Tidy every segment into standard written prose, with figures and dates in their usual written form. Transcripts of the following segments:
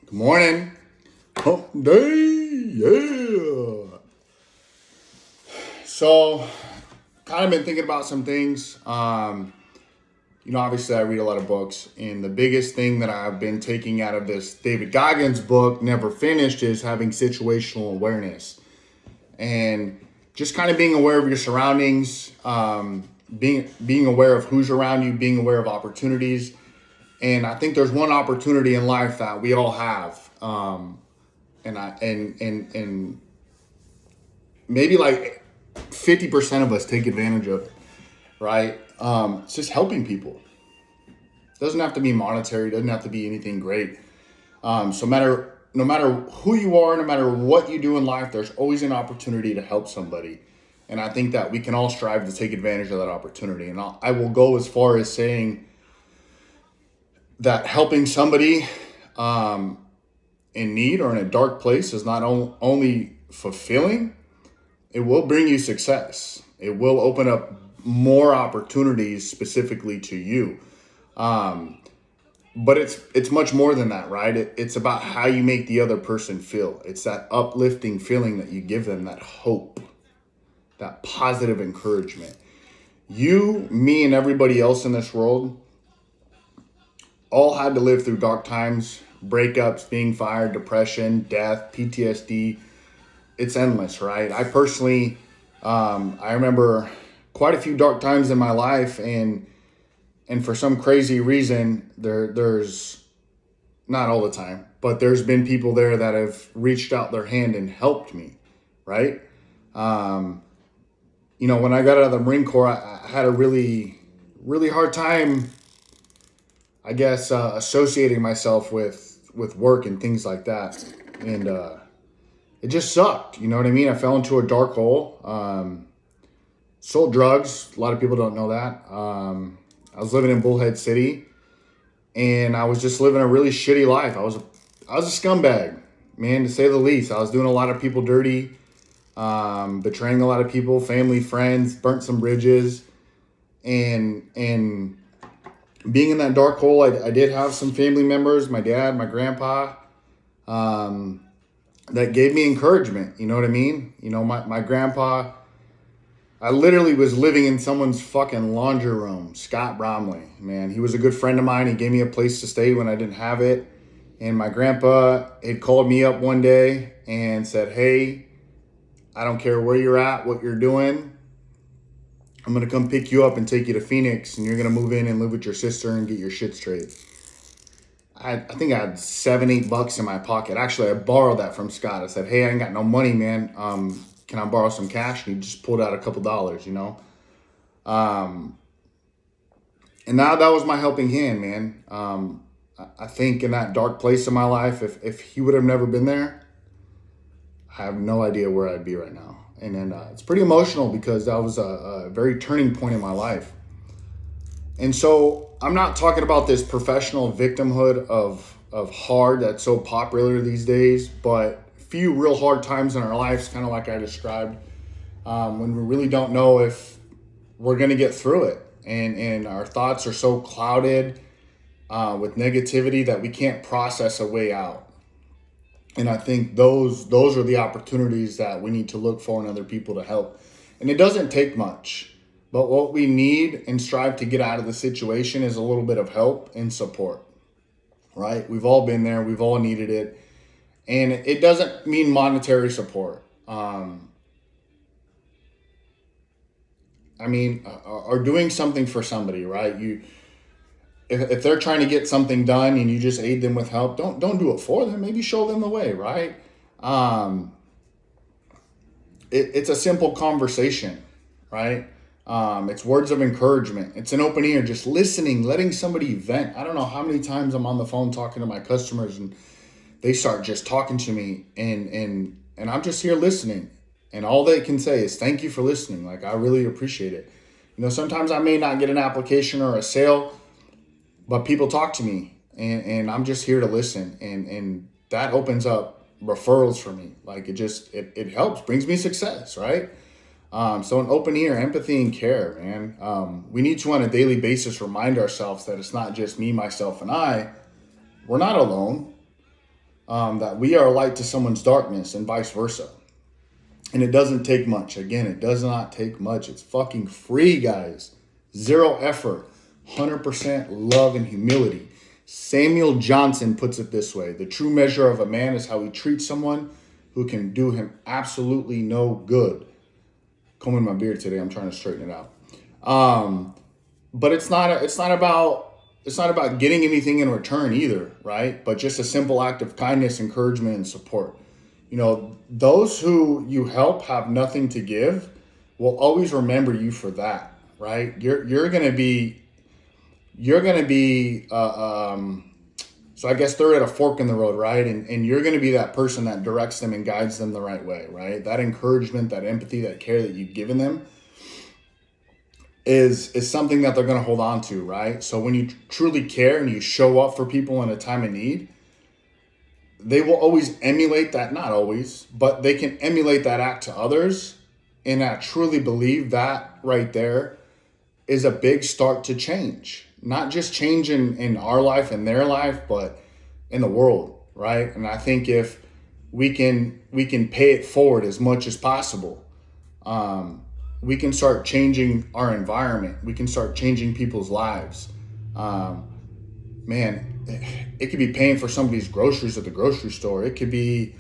Good morning. Hump day, yeah. So, kind of been thinking about some things. Obviously, I read a lot of books, and the biggest thing that I've been taking out of this David Goggins book, Never Finished, is having situational awareness and just kind of being aware of your surroundings, being aware of who's around you, being aware of opportunities. And I think there's one opportunity in life that we all have. And maybe like 50% of us take advantage of it, right? It's just helping people. It doesn't have to be monetary. It doesn't have to be anything great. No matter who you are, no matter what you do in life, there's always an opportunity to help somebody. And I think that we can all strive to take advantage of that opportunity. And I will go as far as saying that helping somebody in need or in a dark place is not only fulfilling, it will bring you success. It will open up more opportunities specifically to you. But it's much more than that, right? It's about how you make the other person feel. It's that uplifting feeling that you give them, that hope, that positive encouragement. You, me, and everybody else in this world all had to live through dark times, breakups, being fired, depression, death, PTSD. It's endless, right? I personally, I remember quite a few dark times in my life, and for some crazy reason, there's not all the time, but there's been people there that have reached out their hand and helped me, right? When I got out of the Marine Corps, I had a really, really hard time, I guess, associating myself with work and things like that, and it just sucked. You know what I mean? I fell into a dark hole. Sold drugs. A lot of people don't know that. I was living in Bullhead City, and I was just living a really shitty life. I was a scumbag, man, to say the least. I was doing a lot of people dirty, betraying a lot of people, family, friends, burnt some bridges, and being in that dark hole, I did have some family members, my dad, my grandpa, that gave me encouragement. You know what I mean? My grandpa, I literally was living in someone's fucking laundry room. Scott Bromley, man, he was a good friend of mine. He gave me a place to stay when I didn't have it. And my grandpa had called me up one day and said, "Hey, I don't care where you're at, what you're doing. I'm going to come pick you up and take you to Phoenix, and you're going to move in and live with your sister and get your shit straight." I think I had $7-8 in my pocket. Actually, I borrowed that from Scott. I said, "Hey, I ain't got no money, man. Can I borrow some cash?" And he just pulled out a couple dollars, And now that was my helping hand, man. I think in that dark place in my life, if he would have never been there, I have no idea where I'd be right now. And then it's pretty emotional because that was a very turning point in my life. And so I'm not talking about this professional victimhood of hard that's so popular these days, but few real hard times in our lives, kind of like I described, when we really don't know if we're going to get through it. And our thoughts are so clouded with negativity that we can't process a way out. And I think those are the opportunities that we need to look for in other people to help. And it doesn't take much, but what we need and strive to get out of the situation is a little bit of help and support, right? We've all been there. We've all needed it. And it doesn't mean monetary support. Or doing something for somebody, right? If they're trying to get something done and you just aid them with help, don't do it for them. Maybe show them the way, right? It's a simple conversation, right? It's words of encouragement. It's an open ear, just listening, letting somebody vent. I don't know how many times I'm on the phone talking to my customers and they start just talking to me, and I'm just here listening. And all they can say is, "Thank you for listening. Like, I really appreciate it." Sometimes I may not get an application or a sale, but people talk to me, and I'm just here to listen. And that opens up referrals for me. Like, it helps, brings me success, right? So an open ear, empathy, and care, man. We need to on a daily basis remind ourselves that it's not just me, myself, and I. We're not alone. that we are a light to someone's darkness and vice versa. And it doesn't take much. Again, it does not take much. It's fucking free, guys. Zero effort, 100% love and humility. Samuel Johnson puts it this way: the true measure of a man is how he treats someone who can do him absolutely no good. Combing my beard today, I'm trying to straighten it out. But it's not about getting anything in return either, right? But just a simple act of kindness, encouragement, and support. You know, those who you help have nothing to give will always remember you for that, right? You're gonna be so I guess they're at a fork in the road, right? And you're gonna be that person that directs them and guides them the right way, right? That encouragement, that empathy, that care that you've given them is something that they're gonna hold on to, right? So when you truly care and you show up for people in a time of need, they will always emulate that. Not always, but they can emulate that act to others. And I truly believe that right there is a big start to change. Not just change in our life and their life, but in the world, right? And I think if we can pay it forward as much as possible, we can start changing our environment. We can start changing people's lives. Man, it could be paying for somebody's groceries at the grocery store. It could be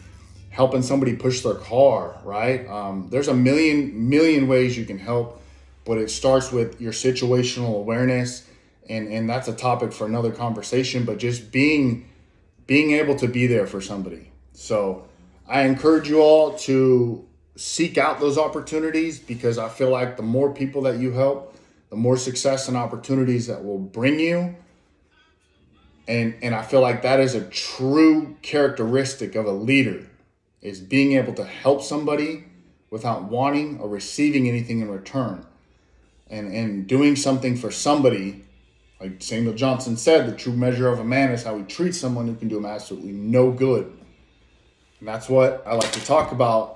helping somebody push their car, right? There's a million ways you can help, but it starts with your situational awareness, and that's a topic for another conversation. But just being able to be there for somebody. So I encourage you all to seek out those opportunities, because I feel like the more people that you help, the more success and opportunities that will bring you. And I feel like that is a true characteristic of a leader, is being able to help somebody without wanting or receiving anything in return. And doing something for somebody, like Samuel Johnson said, the true measure of a man is how he treats someone who can do him absolutely no good. And that's what I like to talk about.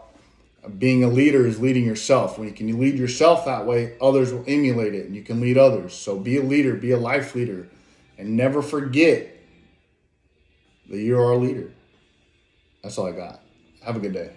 Being a leader is leading yourself. When you can lead yourself that way, others will emulate it, and you can lead others. So be a leader, be a life leader. And never forget that you are a leader. That's all I got. Have a good day.